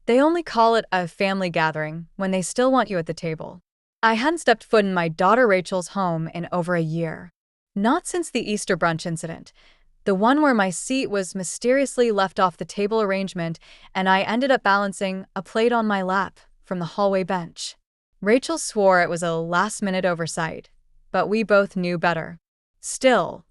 They only call it a family gathering when they still want you at the table. I hadn't stepped foot in my daughter Rachel's home in over a year. Not since the Easter brunch incident, the one where my seat was mysteriously left off the table arrangement and I ended up balancing a plate on my lap from the hallway bench. Rachel swore it was a last-minute oversight, but we both knew better. Still,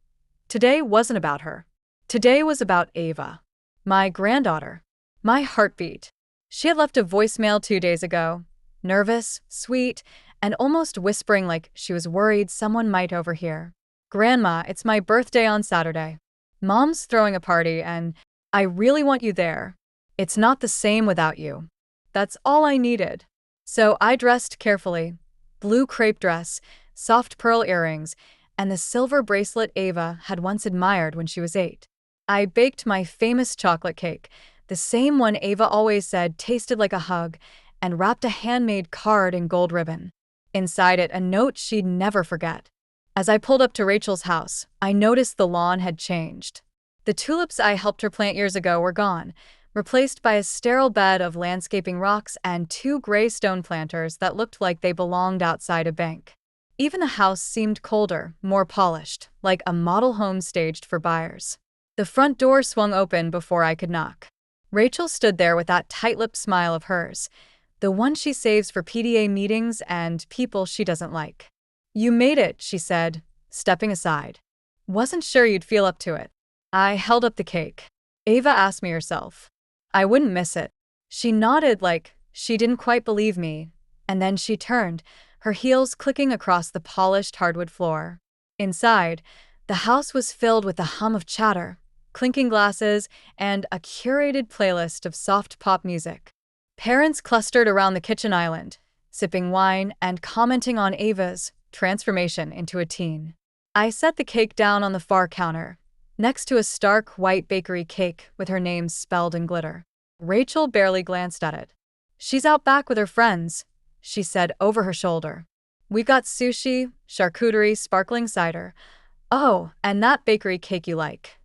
today wasn't about her. Today was about Ava, my granddaughter, my heartbeat. She had left a voicemail 2 days ago, nervous, sweet, and almost whispering like she was worried someone might overhear. "Grandma, it's my birthday on Saturday. Mom's throwing a party and I really want you there. It's not the same without you." That's all I needed. So I dressed carefully. Blue crepe dress, soft pearl earrings, and the silver bracelet Ava had once admired when she was 8. I baked my famous chocolate cake, the same one Ava always said tasted like a hug, and wrapped a handmade card in gold ribbon. Inside it, a note she'd never forget. As I pulled up to Rachel's house, I noticed the lawn had changed. The tulips I helped her plant years ago were gone, replaced by a sterile bed of landscaping rocks and 2 gray stone planters that looked like they belonged outside a bank. Even the house seemed colder, more polished, like a model home staged for buyers. The front door swung open before I could knock. Rachel stood there with that tight-lipped smile of hers, the one she saves for PDA meetings and people she doesn't like. "You made it," she said, stepping aside. "Wasn't sure you'd feel up to it." I held up the cake. "Ava asked me herself. I wouldn't miss it." She nodded like she didn't quite believe me, and then she turned, her heels clicking across the polished hardwood floor. Inside, the house was filled with the hum of chatter, clinking glasses, and a curated playlist of soft pop music. Parents clustered around the kitchen island, sipping wine and commenting on Ava's transformation into a teen. I set the cake down on the far counter, next to a stark white bakery cake with her name spelled in glitter. Rachel barely glanced at it. "She's out back with her friends," she said over her shoulder. "We've got sushi, charcuterie, sparkling cider. Oh, and that bakery cake you like."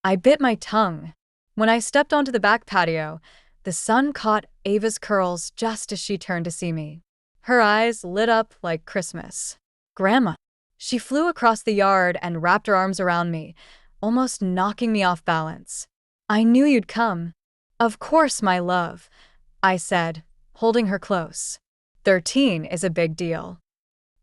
I bit my tongue. When I stepped onto the back patio, the sun caught Ava's curls just as she turned to see me. Her eyes lit up like Christmas. "Grandma." She flew across the yard and wrapped her arms around me, almost knocking me off balance. "I knew you'd come." "Of course, my love," I said, holding her close. 13 is a big deal.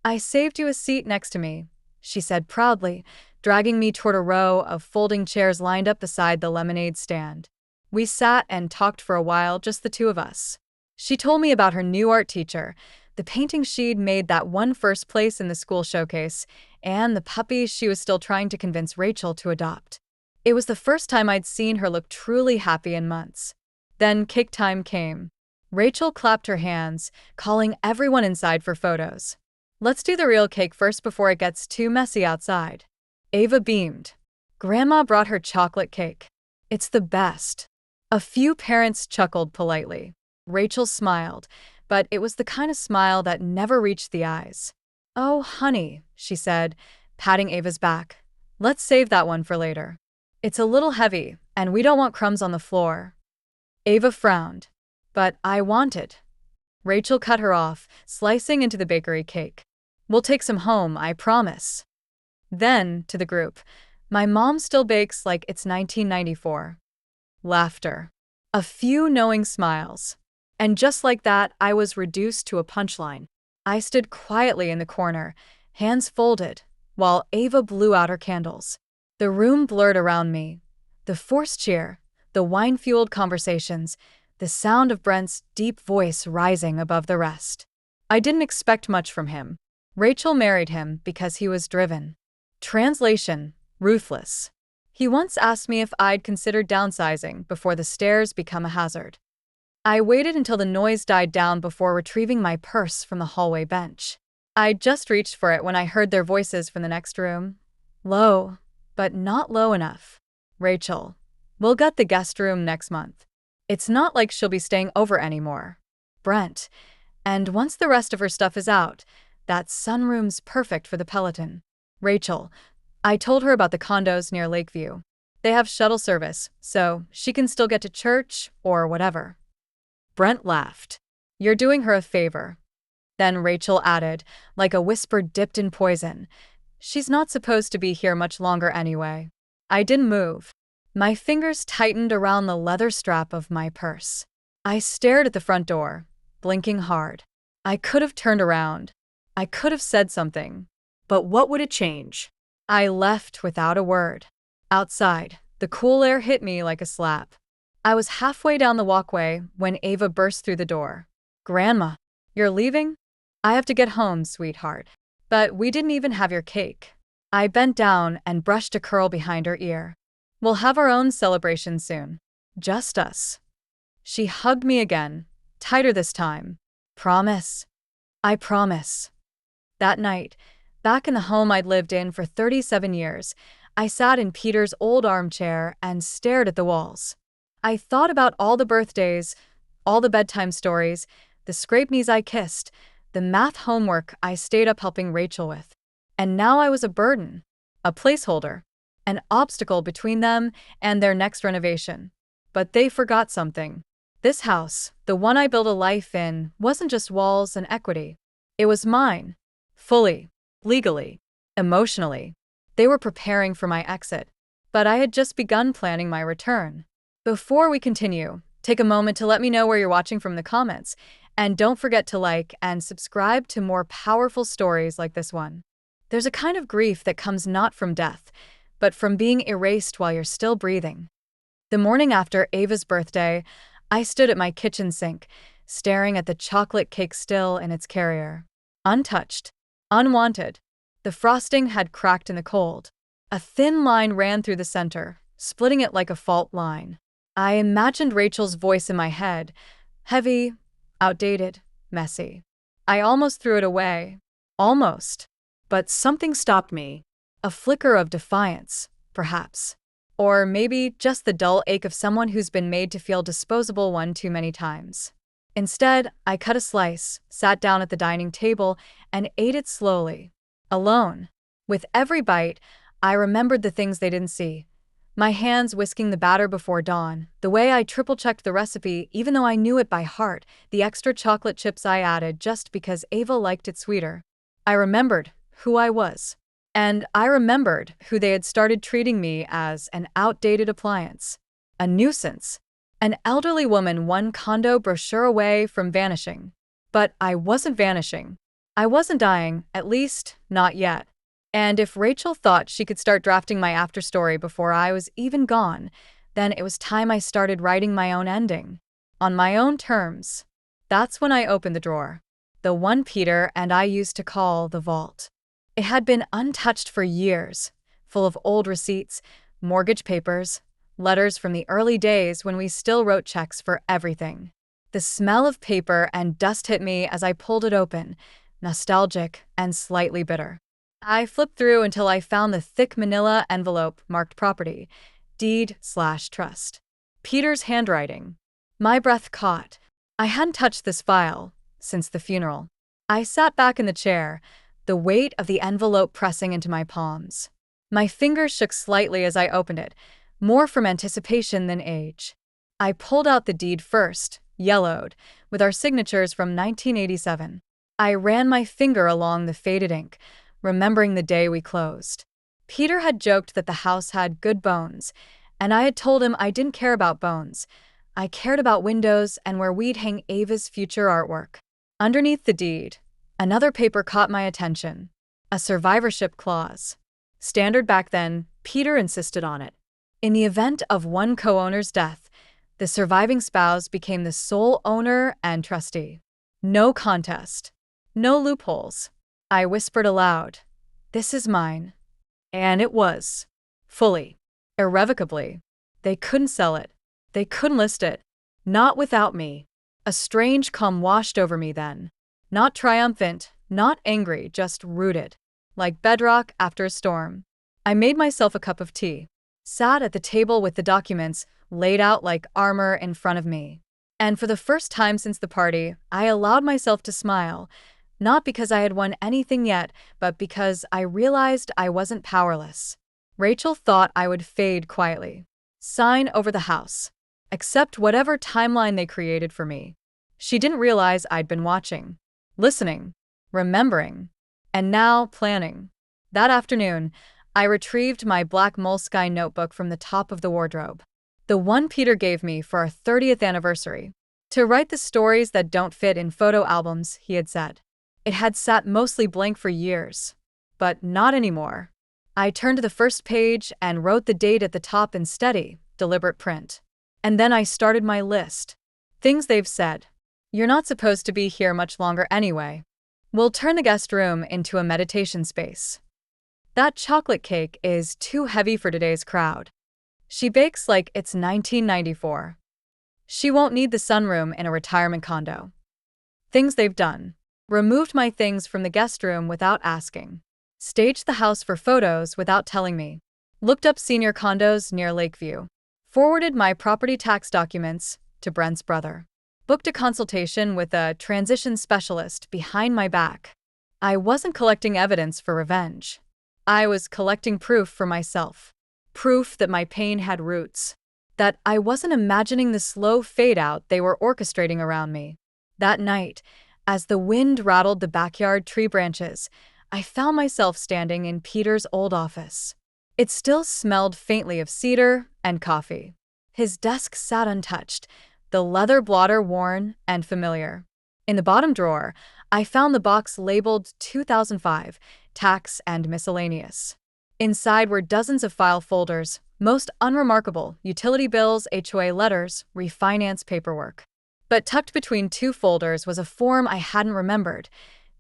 "I saved you a seat next to me," she said proudly, dragging me toward a row of folding chairs lined up beside the lemonade stand. We sat and talked for a while, just the two of us. She told me about her new art teacher, the painting she'd made that won first place in the school showcase, and the puppies she was still trying to convince Rachel to adopt. It was the first time I'd seen her look truly happy in months. Then cake time came. Rachel clapped her hands, calling everyone inside for photos. "Let's do the real cake first before it gets too messy outside." Ava beamed. "Grandma brought her chocolate cake. It's the best." A few parents chuckled politely. Rachel smiled, but it was the kind of smile that never reached the eyes. "Oh, honey," she said, patting Ava's back. "Let's save that one for later. It's a little heavy, and we don't want crumbs on the floor." Ava frowned. "But I want it." Rachel cut her off, slicing into the bakery cake. "We'll take some home, I promise." Then, to the group, "My mom still bakes like it's 1994. Laughter. A few knowing smiles. And just like that, I was reduced to a punchline. I stood quietly in the corner, hands folded, while Ava blew out her candles. The room blurred around me. The forced cheer, the wine-fueled conversations, the sound of Brent's deep voice rising above the rest. I didn't expect much from him. Rachel married him because he was driven. Translation: ruthless. He once asked me if I'd considered downsizing before the stairs become a hazard. I waited until the noise died down before retrieving my purse from the hallway bench. I'd just reached for it when I heard their voices from the next room. Low, but not low enough. "Rachel, we'll get the guest room next month. It's not like she'll be staying over anymore." Brent, "And once the rest of her stuff is out, that sunroom's perfect for the Peloton." Rachel, "I told her about the condos near Lakeview. They have shuttle service, so she can still get to church or whatever." Brent laughed. You're doing her a favor. Then Rachel added, like a whisper dipped in poison, she's not supposed to be here much longer anyway. I didn't move. My fingers tightened around the leather strap of my purse. I stared at the front door, blinking hard. I could have turned around. I could have said something. But what would it change? I left without a word. Outside, the cool air hit me like a slap. I was halfway down the walkway when Ava burst through the door. Grandma, you're leaving? I have to get home, sweetheart. But we didn't even have your cake. I bent down and brushed a curl behind her ear. We'll have our own celebration soon. Just us. She hugged me again, tighter this time. Promise? I promise. That night, back in the home I'd lived in for 37 years, I sat in Peter's old armchair and stared at the walls. I thought about all the birthdays, all the bedtime stories, the scraped knees I kissed, the math homework I stayed up helping Rachel with. And now I was a burden, a placeholder, an obstacle between them and their next renovation. But they forgot something. This house, the one I built a life in, wasn't just walls and equity. It was mine. Fully. Legally. Emotionally. They were preparing for my exit. But I had just begun planning my return. Before we continue, take a moment to let me know where you're watching from in the comments. And don't forget to like and subscribe to more powerful stories like this one. There's a kind of grief that comes not from death, but from being erased while you're still breathing. The morning after Ava's birthday, I stood at my kitchen sink, staring at the chocolate cake still in its carrier. Untouched. Unwanted. The frosting had cracked in the cold. A thin line ran through the center, splitting it like a fault line. I imagined Rachel's voice in my head, heavy, outdated, messy. I almost threw it away. Almost. But something stopped me. A flicker of defiance, perhaps. Or maybe just the dull ache of someone who's been made to feel disposable one too many times. Instead, I cut a slice, sat down at the dining table, and ate it slowly. Alone. With every bite, I remembered the things they didn't see. My hands whisking the batter before dawn, the way I triple-checked the recipe even though I knew it by heart, the extra chocolate chips I added just because Ava liked it sweeter. I remembered who I was. And I remembered who they had started treating me as an outdated appliance. A nuisance. An elderly woman one condo brochure away from vanishing. But I wasn't vanishing. I wasn't dying, at least, not yet. And if Rachel thought she could start drafting my afterstory before I was even gone, then it was time I started writing my own ending. On my own terms. That's when I opened the drawer. The one Peter and I used to call the vault. It had been untouched for years, full of old receipts, mortgage papers, letters from the early days when we still wrote checks for everything. The smell of paper and dust hit me as I pulled it open, nostalgic and slightly bitter. I flipped through until I found the thick manila envelope marked property, deed/trust. Peter's handwriting. My breath caught. I hadn't touched this file since the funeral. I sat back in the chair, the weight of the envelope pressing into my palms. My fingers shook slightly as I opened it, more from anticipation than age. I pulled out the deed first, yellowed, with our signatures from 1987. I ran my finger along the faded ink, remembering the day we closed. Peter had joked that the house had good bones, and I had told him I didn't care about bones. I cared about windows and where we'd hang Ava's future artwork. Underneath the deed, another paper caught my attention. A survivorship clause. Standard back then, Peter insisted on it. In the event of one co-owner's death, the surviving spouse became the sole owner and trustee. No contest. No loopholes. I whispered aloud, "This is mine." And it was. Fully. Irrevocably. They couldn't sell it. They couldn't list it. Not without me. A strange calm washed over me then. Not triumphant, not angry, just rooted. Like bedrock after a storm. I made myself a cup of tea. Sat at the table with the documents laid out like armor in front of me. And for the first time since the party, I allowed myself to smile. Not because I had won anything yet, but because I realized I wasn't powerless. Rachel thought I would fade quietly. Sign over the house. Accept whatever timeline they created for me. She didn't realize I'd been watching, listening, remembering, and now planning. That afternoon, I retrieved my black moleskine notebook from the top of the wardrobe. The one Peter gave me for our 30th anniversary. To write the stories that don't fit in photo albums, he had said. It had sat mostly blank for years. But not anymore. I turned to the first page and wrote the date at the top in steady, deliberate print. And then I started my list. Things they've said. You're not supposed to be here much longer anyway. We'll turn the guest room into a meditation space. That chocolate cake is too heavy for today's crowd. She bakes like it's 1994. She won't need the sunroom in a retirement condo. Things they've done. Removed my things from the guest room without asking. Staged the house for photos without telling me. Looked up senior condos near Lakeview. Forwarded my property tax documents to Brent's brother. Booked a consultation with a transition specialist behind my back. I wasn't collecting evidence for revenge. I was collecting proof for myself. Proof that my pain had roots. That I wasn't imagining the slow fade-out they were orchestrating around me. That night, as the wind rattled the backyard tree branches, I found myself standing in Peter's old office. It still smelled faintly of cedar and coffee. His desk sat untouched, the leather blotter worn and familiar. In the bottom drawer, I found the box labeled 2005, Tax and Miscellaneous. Inside were dozens of file folders, most unremarkable, utility bills, HOA letters, refinance paperwork. But tucked between two folders was a form I hadn't remembered,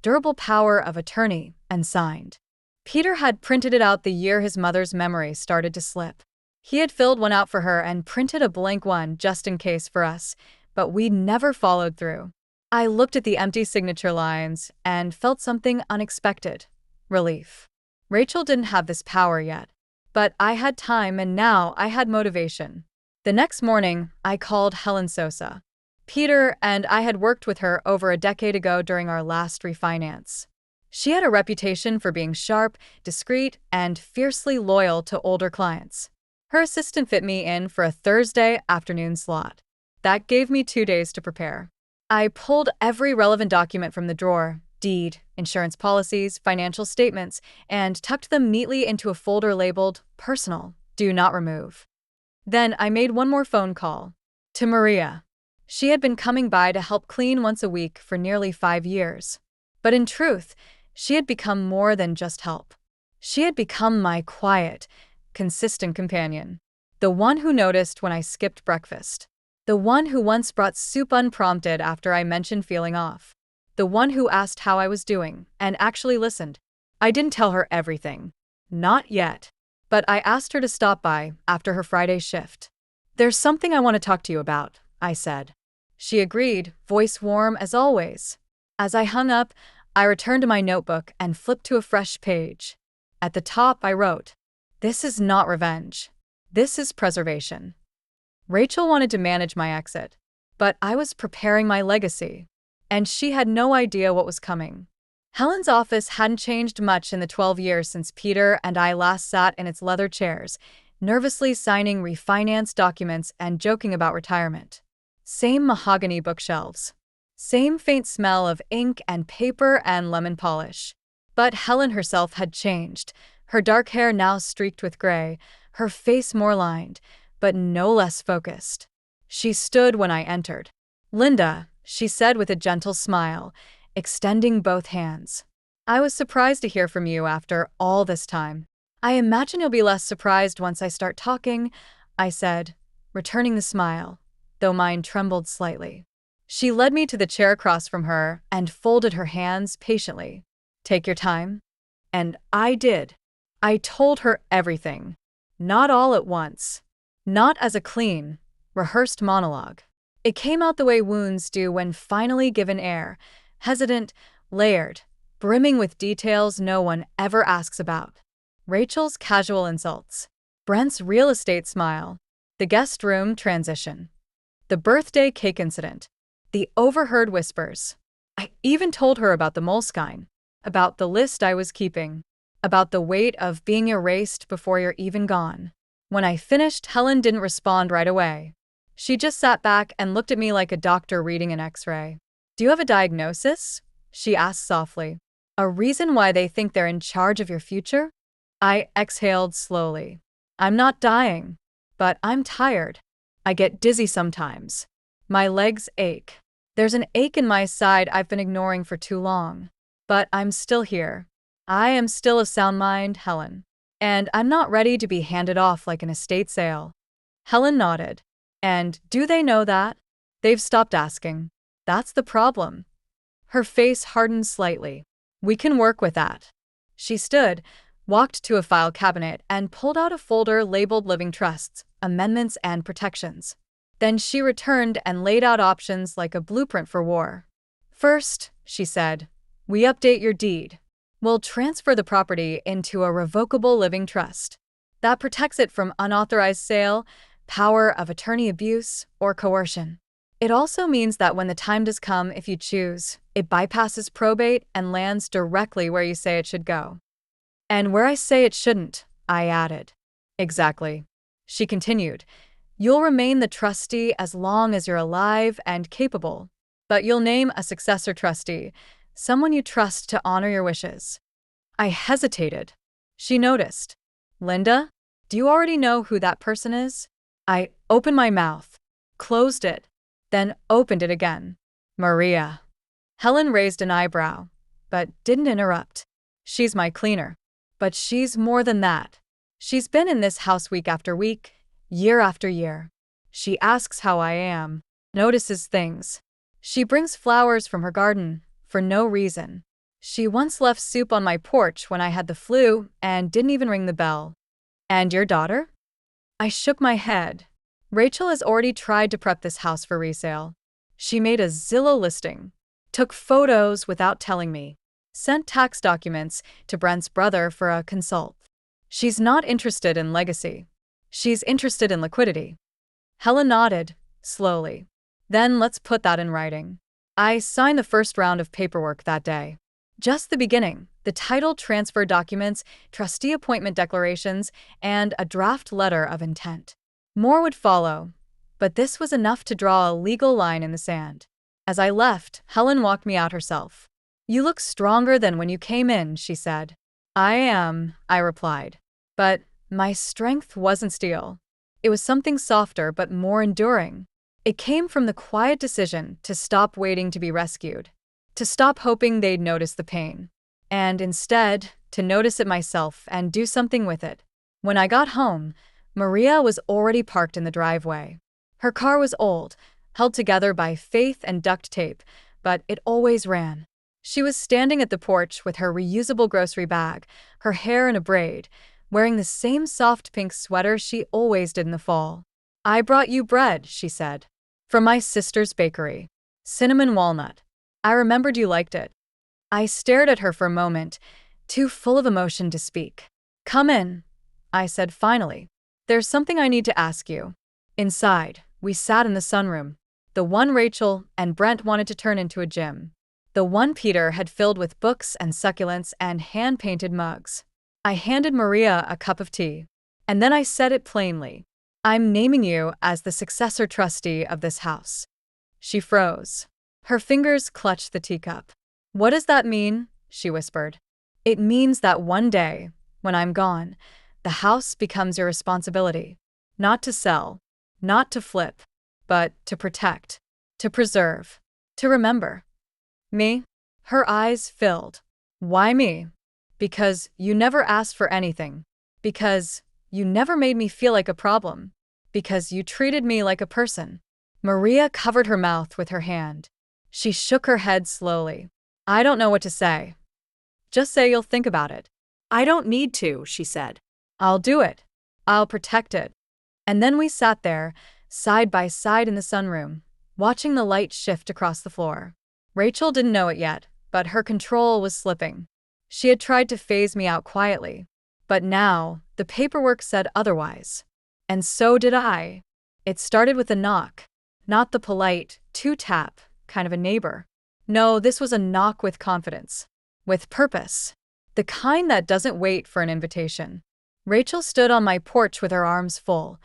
durable power of attorney, and signed. Peter had printed it out the year his mother's memory started to slip. He had filled one out for her and printed a blank one just in case for us, but we'd never followed through. I looked at the empty signature lines and felt something unexpected. Relief. Rachel didn't have this power yet. But I had time and now I had motivation. The next morning, I called Helen Sosa. Peter and I had worked with her over a decade ago during our last refinance. She had a reputation for being sharp, discreet, and fiercely loyal to older clients. Her assistant fit me in for a Thursday afternoon slot. That gave me 2 days to prepare. I pulled every relevant document from the drawer, deed, insurance policies, financial statements, and tucked them neatly into a folder labeled Personal, Do Not Remove. Then I made one more phone call. To Maria. She had been coming by to help clean once a week for nearly 5 years. But in truth, she had become more than just help. She had become my quiet, consistent companion. The one who noticed when I skipped breakfast. The one who once brought soup unprompted after I mentioned feeling off. The one who asked how I was doing and actually listened. I didn't tell her everything. Not yet. But I asked her to stop by after her Friday shift. There's something I want to talk to you about, I said. She agreed, voice warm as always. As I hung up, I returned to my notebook and flipped to a fresh page. At the top, I wrote, "This is not revenge. This is preservation." Rachel wanted to manage my exit, but I was preparing my legacy, and she had no idea what was coming. Helen's office hadn't changed much in the 12 years since Peter and I last sat in its leather chairs, nervously signing refinance documents and joking about retirement. Same mahogany bookshelves. Same faint smell of ink and paper and lemon polish. But Helen herself had changed, her dark hair now streaked with gray, her face more lined, but no less focused. She stood when I entered. "Linda," she said with a gentle smile, extending both hands. "I was surprised to hear from you after all this time." "I imagine you'll be less surprised once I start talking," I said, returning the smile, though mine trembled slightly. She led me to the chair across from her and folded her hands patiently. "Take your time." And I did. I told her everything. Not all at once. Not as a clean, rehearsed monologue. It came out the way wounds do when finally given air, hesitant, layered, brimming with details no one ever asks about. Rachel's casual insults. Brent's real estate smile. The guest room transition. The birthday cake incident. The overheard whispers. I even told her about the moleskine. About the list I was keeping. About the weight of being erased before you're even gone. When I finished, Helen didn't respond right away. She just sat back and looked at me like a doctor reading an x-ray. Do you have a diagnosis? She asked softly. A reason why they think they're in charge of your future? I exhaled slowly. I'm not dying, but I'm tired. I get dizzy sometimes. My legs ache. There's an ache in my side I've been ignoring for too long. But I'm still here. I am still of sound mind, Helen. And I'm not ready to be handed off like an estate sale. Helen nodded. And do they know that? They've stopped asking. That's the problem. Her face hardened slightly. We can work with that. She stood, walked to a file cabinet, and pulled out a folder labeled Living Trusts, Amendments and Protections. Then she returned and laid out options like a blueprint for war. First, she said, we update your deed. We'll transfer the property into a revocable living trust. That protects it from unauthorized sale, power of attorney abuse, or coercion. It also means that when the time does come, if you choose, it bypasses probate and lands directly where you say it should go. And where I say it shouldn't, I added. Exactly. She continued. You'll remain the trustee as long as you're alive and capable, but you'll name a successor trustee, someone you trust to honor your wishes. I hesitated. She noticed. Linda, do you already know who that person is? I opened my mouth, closed it, then opened it again. Maria. Helen raised an eyebrow, but didn't interrupt. She's my cleaner. But she's more than that. She's been in this house week after week, year after year. She asks how I am, notices things. She brings flowers from her garden, for no reason. She once left soup on my porch when I had the flu and didn't even ring the bell. And your daughter? I shook my head. Rachel has already tried to prep this house for resale. She made a Zillow listing, took photos without telling me, sent tax documents to Brent's brother for a consult. She's not interested in legacy. She's interested in liquidity. Helen nodded, slowly. Then let's put that in writing. I signed the first round of paperwork that day. Just the beginning, the title transfer documents, trustee appointment declarations, and a draft letter of intent. More would follow, but this was enough to draw a legal line in the sand. As I left, Helen walked me out herself. You look stronger than when you came in, she said. I am, I replied. But my strength wasn't steel. It was something softer but more enduring. It came from the quiet decision to stop waiting to be rescued, to stop hoping they'd notice the pain, and instead, to notice it myself and do something with it. When I got home, Maria was already parked in the driveway. Her car was old, held together by faith and duct tape, but it always ran. She was standing at the porch with her reusable grocery bag, her hair in a braid, wearing the same soft pink sweater she always did in the fall. I brought you bread, she said. From my sister's bakery. Cinnamon walnut. I remembered you liked it. I stared at her for a moment, too full of emotion to speak. Come in, I said finally. There's something I need to ask you. Inside, we sat in the sunroom. The one Rachel and Brent wanted to turn into a gym. The one Peter had filled with books and succulents and hand-painted mugs. I handed Maria a cup of tea. And then I said it plainly. I'm naming you as the successor trustee of this house. She froze. Her fingers clutched the teacup. What does that mean? She whispered. It means that one day, when I'm gone, the house becomes your responsibility. Not to sell, not to flip, but to protect, to preserve, to remember. Me? Her eyes filled. Why me? Because you never asked for anything. Because you never made me feel like a problem. Because you treated me like a person. Maria covered her mouth with her hand. She shook her head slowly. I don't know what to say. Just say you'll think about it. I don't need to, she said. I'll do it. I'll protect it. And then we sat there, side by side in the sunroom, watching the light shift across the floor. Rachel didn't know it yet, but her control was slipping. She had tried to phase me out quietly, but now the paperwork said otherwise. And so did I. It started with a knock, not the polite, two-tap kind of a neighbor. No, this was a knock with confidence, with purpose, the kind that doesn't wait for an invitation. Rachel stood on my porch with her arms full,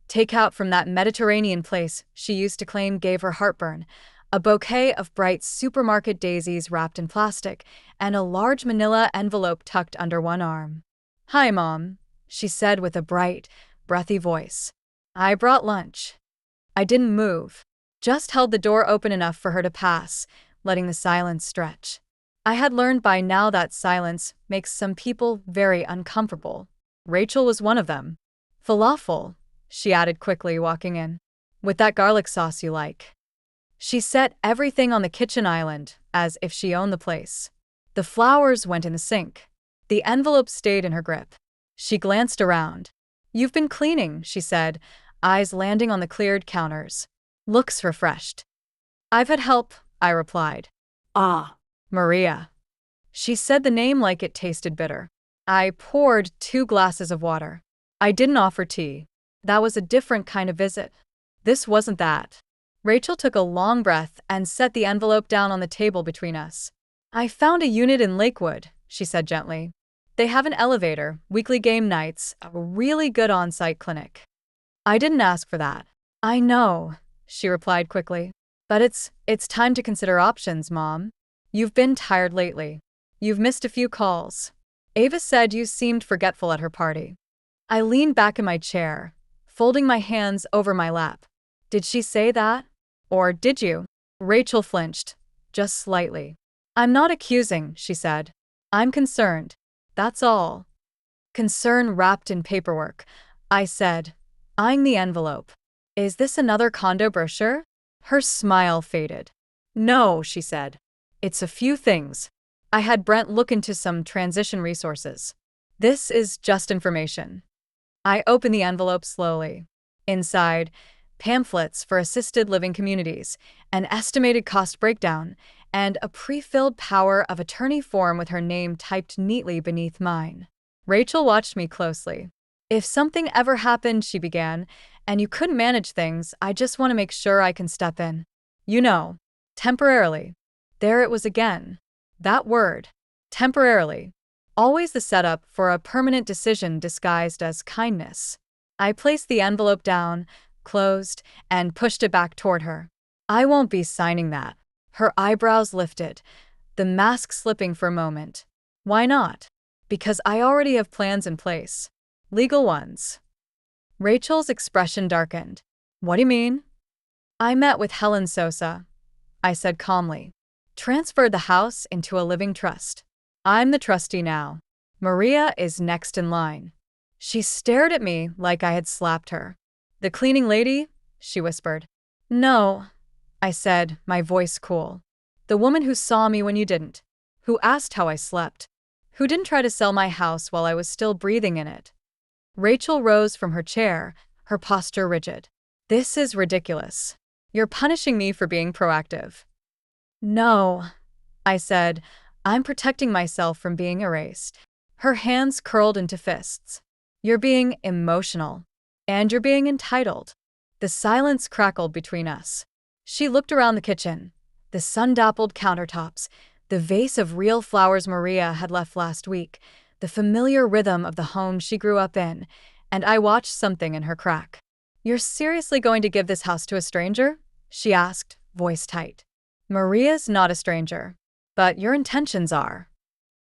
Takeout from that Mediterranean place she used to claim gave her heartburn, a bouquet of bright supermarket daisies wrapped in plastic, and a large manila envelope tucked under one arm. "Hi, Mom," she said with a bright, breathy voice. "I brought lunch." I didn't move, just held the door open enough for her to pass, letting the silence stretch. I had learned by now that silence makes some people very uncomfortable. Rachel was one of them. "Falafel," she added quickly, walking in. "With that garlic sauce you like." She set everything on the kitchen island, as if she owned the place. The flowers went in the sink. The envelope stayed in her grip. She glanced around. "You've been cleaning," she said, eyes landing on the cleared counters. "Looks refreshed." "I've had help," I replied. "Ah, Maria." She said the name like it tasted bitter. I poured 2 glasses of water. I didn't offer tea. That was a different kind of visit. This wasn't that. Rachel took a long breath and set the envelope down on the table between us. "I found a unit in Lakewood," she said gently. "They have an elevator, weekly game nights, a really good on-site clinic." I didn't ask for that. "I know," she replied quickly. "But it's time to consider options, Mom. You've been tired lately. You've missed a few calls. Ava said you seemed forgetful at her party." I leaned back in my chair, folding my hands over my lap. "Did she say that? Or did you?" Rachel flinched, just slightly. "I'm not accusing," she said. "I'm concerned. That's all." "Concern wrapped in paperwork," I said, eyeing the envelope. "Is this another condo brochure?" Her smile faded. "No," she said. "It's a few things. I had Brent look into some transition resources. This is just information." I opened the envelope slowly. Inside, pamphlets for assisted living communities, an estimated cost breakdown, and a pre-filled power of attorney form with her name typed neatly beneath mine. Rachel watched me closely. "If something ever happened," she began, "and you couldn't manage things, I just want to make sure I can step in. You know, temporarily." There it was again. That word. Temporarily. Always the setup for a permanent decision disguised as kindness. I placed the envelope down, closed, and pushed it back toward her. "I won't be signing that." Her eyebrows lifted, the mask slipping for a moment. "Why not?" "Because I already have plans in place. Legal ones." Rachel's expression darkened. "What do you mean?" "I met with Helen Sosa," I said calmly. "Transferred the house into a living trust. I'm the trustee now. Maria is next in line." She stared at me like I had slapped her. "The cleaning lady?" she whispered. "No," I said, my voice cool. "The woman who saw me when you didn't. Who asked how I slept. Who didn't try to sell my house while I was still breathing in it." Rachel rose from her chair, her posture rigid. "This is ridiculous. You're punishing me for being proactive." "No," I said, "I'm protecting myself from being erased." Her hands curled into fists. "You're being emotional. And you're being entitled." The silence crackled between us. She looked around the kitchen. The sun-dappled countertops, the vase of real flowers Maria had left last week, the familiar rhythm of the home she grew up in, and I watched something in her crack. "You're seriously going to give this house to a stranger?" she asked, voice tight. "Maria's not a stranger. But your intentions are."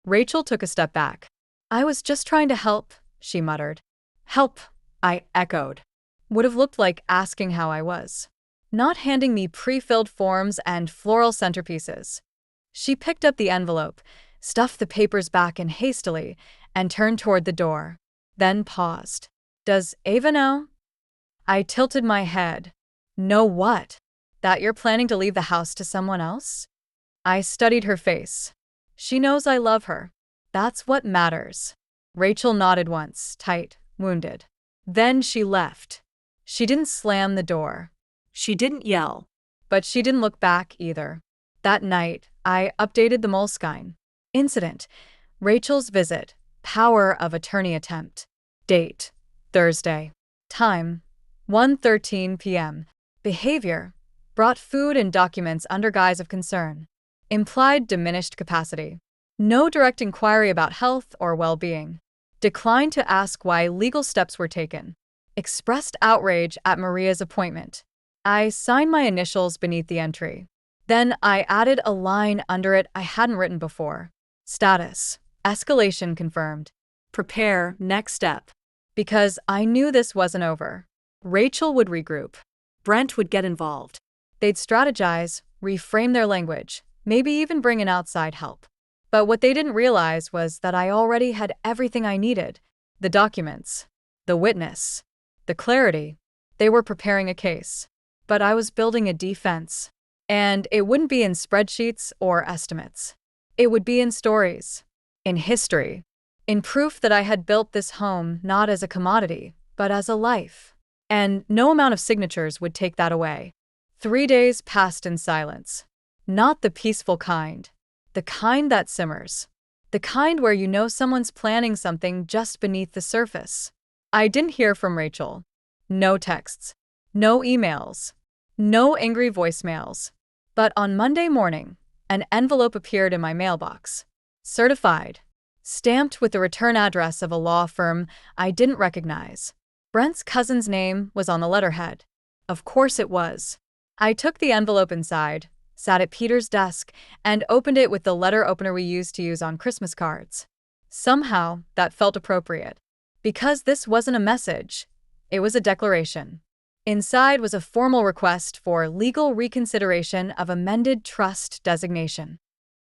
Rachel took a step back. "I was just trying to help," she muttered. "Help," I echoed. Would have looked like asking how I was. Not handing me pre-filled forms and floral centerpieces. She picked up the envelope, stuffed the papers back in hastily, and turned toward the door. Then paused. "Does Ava know?" I tilted my head. "Know what? That you're planning to leave the house to someone else?" I studied her face. "She knows I love her. That's what matters." Rachel nodded once, tight, wounded. Then she left. She didn't slam the door. She didn't yell. But she didn't look back either. That night, I updated the Moleskine. Incident: Rachel's visit. Power of attorney attempt. Date: Thursday. Time: 1:13 p.m. Behavior: brought food and documents under guise of concern. Implied diminished capacity. No direct inquiry about health or well-being. Declined to ask why legal steps were taken. expressed outrage at Maria's appointment. I signed my initials beneath the entry. Then I added a line under it I hadn't written before. Status: escalation confirmed. Prepare, next step. Because I knew this wasn't over. Rachel would regroup. Brent would get involved. They'd strategize, reframe their language, maybe even bring in outside help. But what they didn't realize was that I already had everything I needed: the documents, the witness, the clarity. They were preparing a case. But I was building a defense. And it wouldn't be in spreadsheets or estimates. It would be in stories, in history, in proof that I had built this home not as a commodity, but as a life. And no amount of signatures would take that away. 3 days passed in silence. Not the peaceful kind. The kind that simmers. The kind where you know someone's planning something just beneath the surface. I didn't hear from Rachel. No texts. No emails. No angry voicemails. But on Monday morning, an envelope appeared in my mailbox. Certified. Stamped with the return address of a law firm I didn't recognize. Brent's cousin's name was on the letterhead. Of course it was. I took the envelope inside, sat at Peter's desk, and opened it with the letter opener we used to use on Christmas cards. Somehow, that felt appropriate. Because this wasn't a message. It was a declaration. Inside was a formal request for legal reconsideration of amended trust designation.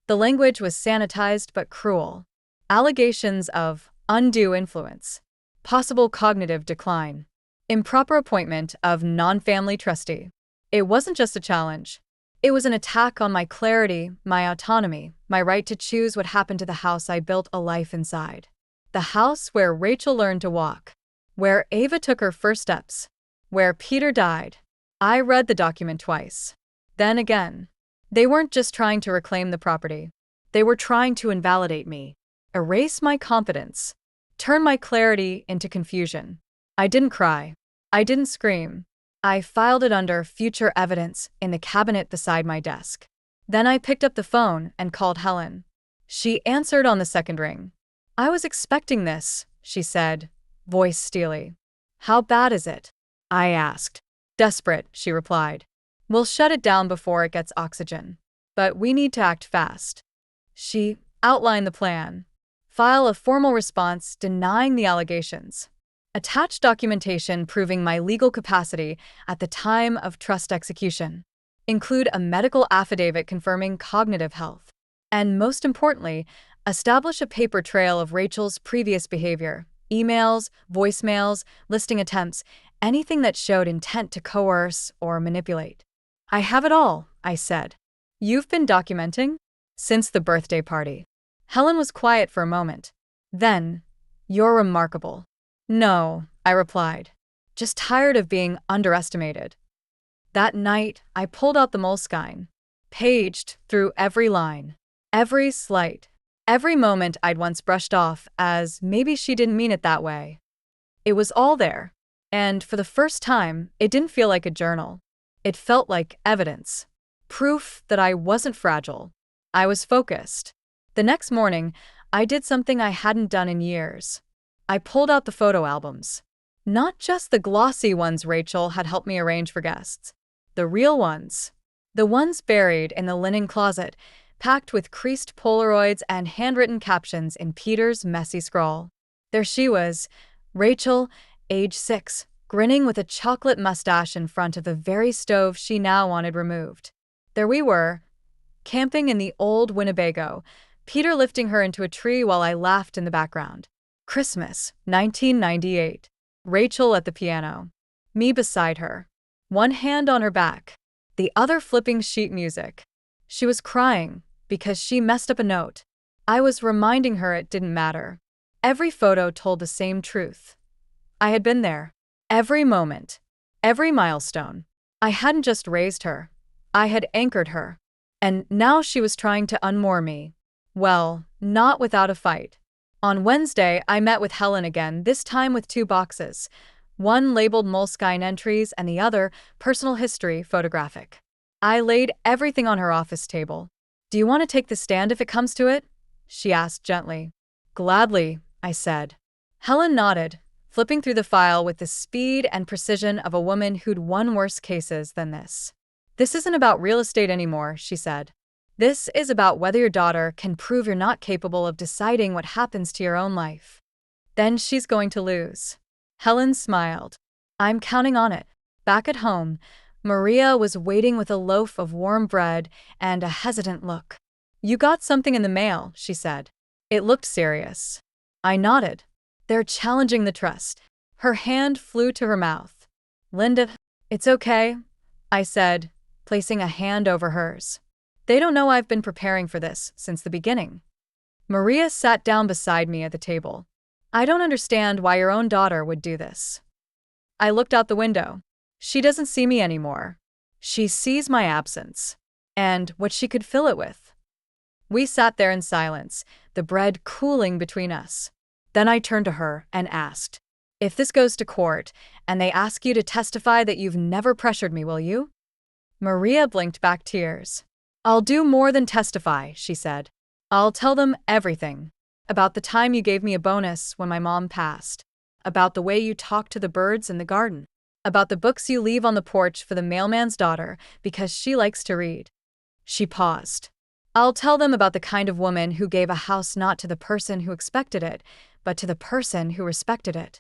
The language was sanitized but cruel. Allegations of undue influence, possible cognitive decline, improper appointment of non-family trustee. It wasn't just a challenge. It was an attack on my clarity, my autonomy, my right to choose what happened to the house I built a life inside. The house where Rachel learned to walk, where Ava took her first steps, where Peter died. I read the document twice. Then again. They weren't just trying to reclaim the property. They were trying to invalidate me, erase my confidence, turn my clarity into confusion. I didn't cry. I didn't scream. I filed it under future evidence in the cabinet beside my desk. Then I picked up the phone and called Helen. She answered on the second ring. I was expecting this, she said, voice steely. How bad is it? I asked. Desperate, she replied. We'll shut it down before it gets oxygen. But we need to act fast. She outlined the plan. File a formal response denying the allegations. Attach documentation proving my legal capacity at the time of trust execution. Include a medical affidavit confirming cognitive health. And most importantly, establish a paper trail of Rachel's previous behavior. Emails, voicemails, listing attempts, anything that showed intent to coerce or manipulate. I have it all, I said. You've been documenting? Since the birthday party. Helen was quiet for a moment. Then, you're remarkable. No, I replied. Just tired of being underestimated. That night, I pulled out the Moleskine. Paged through every line. Every slight. Every moment I'd once brushed off as maybe she didn't mean it that way. It was all there. And for the first time, it didn't feel like a journal. It felt like evidence. Proof that I wasn't fragile. I was focused. The next morning, I did something I hadn't done in years. I pulled out the photo albums. Not just the glossy ones Rachel had helped me arrange for guests. The real ones. The ones buried in the linen closet, packed with creased Polaroids and handwritten captions in Peter's messy scrawl. There she was, Rachel, age 6, grinning with a chocolate mustache in front of the very stove she now wanted removed. There we were, camping in the old Winnebago, Peter lifting her into a tree while I laughed in the background. Christmas, 1998. Rachel at the piano. Me beside her. One hand on her back, the other flipping sheet music. She was crying because she messed up a note. I was reminding her it didn't matter. Every photo told the same truth. I had been there. Every moment. Every milestone. I hadn't just raised her. I had anchored her. And now she was trying to unmoor me. Well, not without a fight. On Wednesday, I met with Helen again, this time with 2 boxes. One labeled Moleskine entries and the other personal history photographic. I laid everything on her office table. Do you want to take the stand if it comes to it? She asked gently. Gladly, I said. Helen nodded, flipping through the file with the speed and precision of a woman who'd won worse cases than this. "This isn't about real estate anymore," she said. "This is about whether your daughter can prove you're not capable of deciding what happens to your own life. Then she's going to lose." Helen smiled. "I'm counting on it." Back at home, Maria was waiting with a loaf of warm bread and a hesitant look. "You got something in the mail," she said. It looked serious. I nodded. "They're challenging the trust." Her hand flew to her mouth. "Linda, it's okay," I said, placing a hand over hers. "They don't know I've been preparing for this since the beginning." Maria sat down beside me at the table. "I don't understand why your own daughter would do this." I looked out the window. "She doesn't see me anymore. She sees my absence. And what she could fill it with." We sat there in silence, the bread cooling between us. Then I turned to her and asked, "If this goes to court, and they ask you to testify that you've never pressured me, will you?" Maria blinked back tears. "I'll do more than testify," she said. "I'll tell them everything. About the time you gave me a bonus when my mom passed. About the way you talk to the birds in the garden. About the books you leave on the porch for the mailman's daughter because she likes to read." She paused. "I'll tell them about the kind of woman who gave a house not to the person who expected it, but to the person who respected it."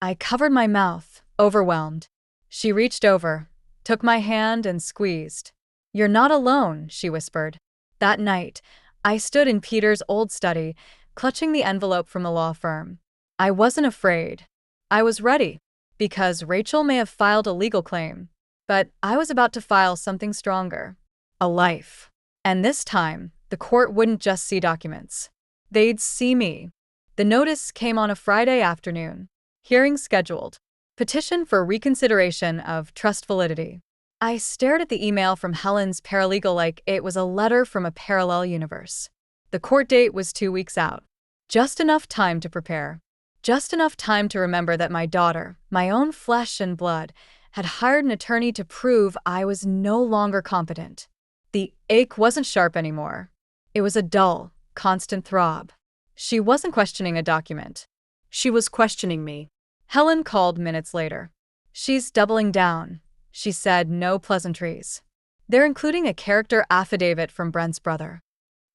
I covered my mouth, overwhelmed. She reached over, took my hand and squeezed. "You're not alone," she whispered. That night, I stood in Peter's old study, clutching the envelope from the law firm. I wasn't afraid. I was ready, because Rachel may have filed a legal claim, but I was about to file something stronger. A life. And this time, the court wouldn't just see documents. They'd see me. The notice came on a Friday afternoon. Hearing scheduled. Petition for reconsideration of trust validity. I stared at the email from Helen's paralegal like it was a letter from a parallel universe. The court date was 2 weeks out. Just enough time to prepare. Just enough time to remember that my daughter, my own flesh and blood, had hired an attorney to prove I was no longer competent. The ache wasn't sharp anymore. It was a dull, constant throb. She wasn't questioning a document. She was questioning me. Helen called minutes later. "She's doubling down," she said, no pleasantries. "They're including a character affidavit from Brent's brother."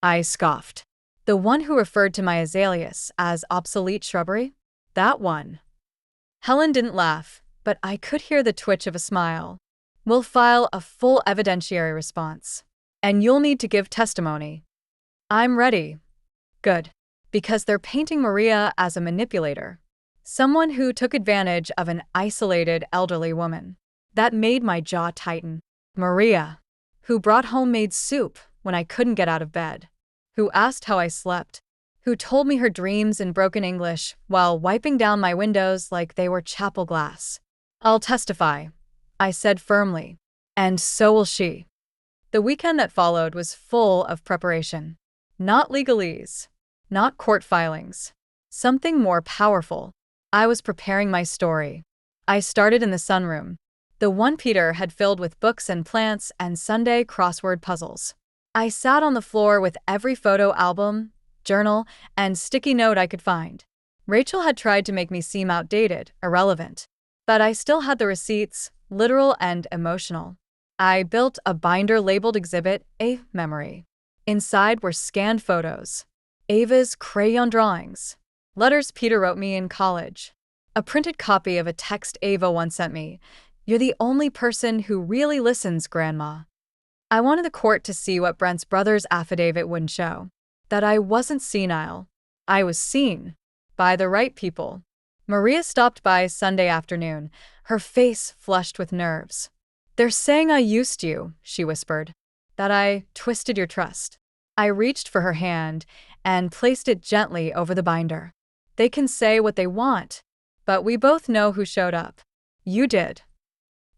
I scoffed. "The one who referred to my azaleas as obsolete shrubbery? That one." Helen didn't laugh, but I could hear the twitch of a smile. "We'll file a full evidentiary response. And you'll need to give testimony." "I'm ready." "Good. Because they're painting Maria as a manipulator. Someone who took advantage of an isolated elderly woman." That made my jaw tighten. Maria, who brought homemade soup when I couldn't get out of bed. Who asked how I slept. Who told me her dreams in broken English while wiping down my windows like they were chapel glass. "I'll testify," I said firmly. "And so will she." The weekend that followed was full of preparation. Not legalese. Not court filings. Something more powerful. I was preparing my story. I started in the sunroom. The one Peter had filled with books and plants and Sunday crossword puzzles. I sat on the floor with every photo album, journal, and sticky note I could find. Rachel had tried to make me seem outdated, irrelevant. But I still had the receipts, literal and emotional. I built a binder labeled Exhibit A, Memory. Inside were scanned photos. Ava's crayon drawings. Letters Peter wrote me in college. A printed copy of a text Ava once sent me. "You're the only person who really listens, Grandma." I wanted the court to see what Brent's brother's affidavit wouldn't show. That I wasn't senile. I was seen. By the right people. Maria stopped by Sunday afternoon, her face flushed with nerves. "They're saying I used you," she whispered. "That I twisted your trust." I reached for her hand and placed it gently over the binder. "They can say what they want, but we both know who showed up. You did."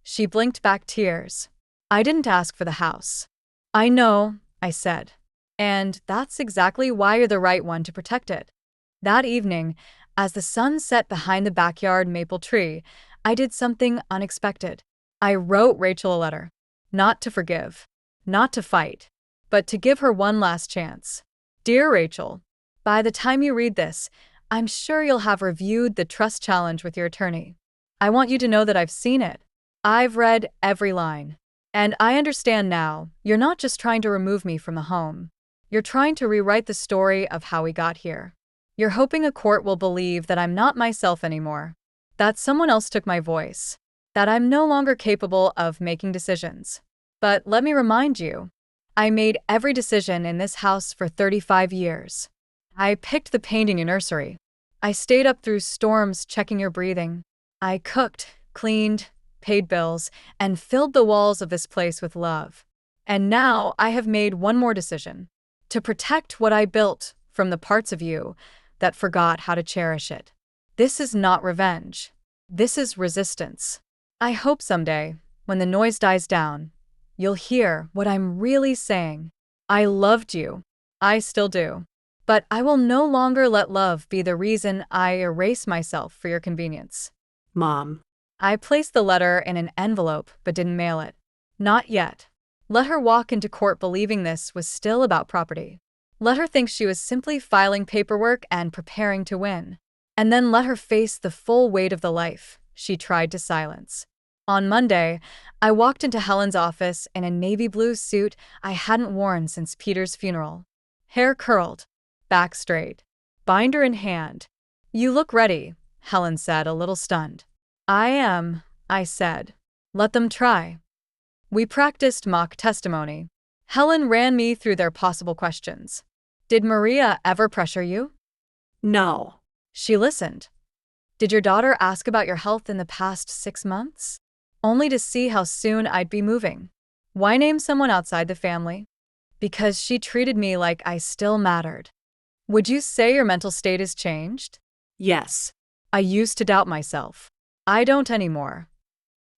She blinked back tears. "I didn't ask for the house." "I know," I said. "And that's exactly why you're the right one to protect it." That evening, as the sun set behind the backyard maple tree, I did something unexpected. I wrote Rachel a letter. Not to forgive. Not to fight. But to give her one last chance. "Dear Rachel, by the time you read this, I'm sure you'll have reviewed the trust challenge with your attorney. I want you to know that I've seen it. I've read every line. And I understand now, you're not just trying to remove me from the home. You're trying to rewrite the story of how we got here. You're hoping a court will believe that I'm not myself anymore, that someone else took my voice, that I'm no longer capable of making decisions. But let me remind you, I made every decision in this house for 35 years. I picked the paint in your nursery. I stayed up through storms checking your breathing. I cooked, cleaned, paid bills, and filled the walls of this place with love. And now I have made one more decision: to protect what I built from the parts of you that forgot how to cherish it. This is not revenge. This is resistance. I hope someday, when the noise dies down, you'll hear what I'm really saying. I loved you. I still do. But I will no longer let love be the reason I erase myself for your convenience. Mom. I placed the letter in an envelope but didn't mail it. Not yet. Let her walk into court believing this was still about property. Let her think she was simply filing paperwork and preparing to win. And then let her face the full weight of the life she tried to silence. On Monday, I walked into Helen's office in a navy blue suit I hadn't worn since Peter's funeral. Hair curled, back straight, binder in hand. "You look ready," Helen said, a little stunned. "I am," I said. "Let them try." We practiced mock testimony. Helen ran me through their possible questions. "Did Maria ever pressure you?" No. She listened. "Did your daughter ask about your health in the past 6 months? Only to see how soon I'd be moving." Why name someone outside the family? Because she treated me like I still mattered. "Would you say your mental state has changed?" Yes. "I used to doubt myself. I don't anymore."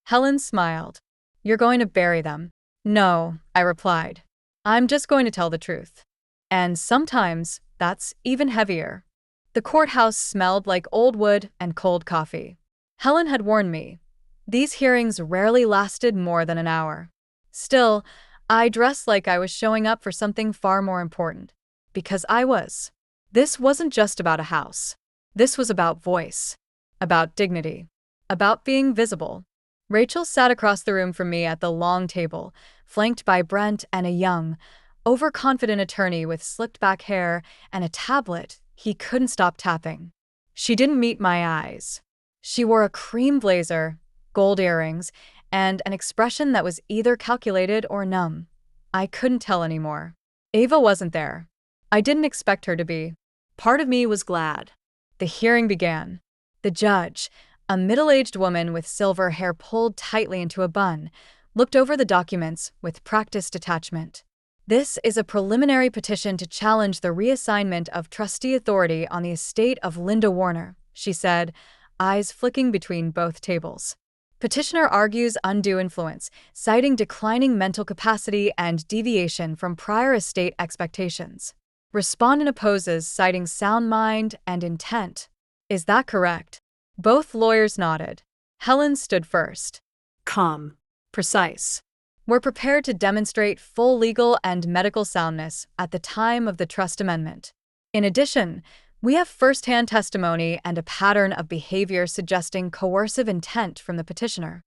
Helen smiled. "You're going to bury them." "No," I replied. "I'm just going to tell the truth. And sometimes that's even heavier." The courthouse smelled like old wood and cold coffee. Helen had warned me. These hearings rarely lasted more than an hour. Still, I dressed like I was showing up for something far more important. Because I was. This wasn't just about a house. This was about voice, about dignity, about being visible. Rachel sat across the room from me at the long table, flanked by Brent and a young, overconfident attorney with slicked-back hair and a tablet he couldn't stop tapping. She didn't meet my eyes. She wore a cream blazer, gold earrings, and an expression that was either calculated or numb. I couldn't tell anymore. Ava wasn't there. I didn't expect her to be. Part of me was glad. The hearing began. The judge, a middle-aged woman with silver hair pulled tightly into a bun, looked over the documents with practiced detachment. "This is a preliminary petition to challenge the reassignment of trustee authority on the estate of Linda Warner," she said, eyes flicking between both tables. "Petitioner argues undue influence, citing declining mental capacity and deviation from prior estate expectations. Respondent opposes, citing sound mind and intent. Is that correct?" Both lawyers nodded. Helen stood first. Calm. Precise. "We're prepared to demonstrate full legal and medical soundness at the time of the trust amendment. In addition, we have first-hand testimony and a pattern of behavior suggesting coercive intent from the petitioner."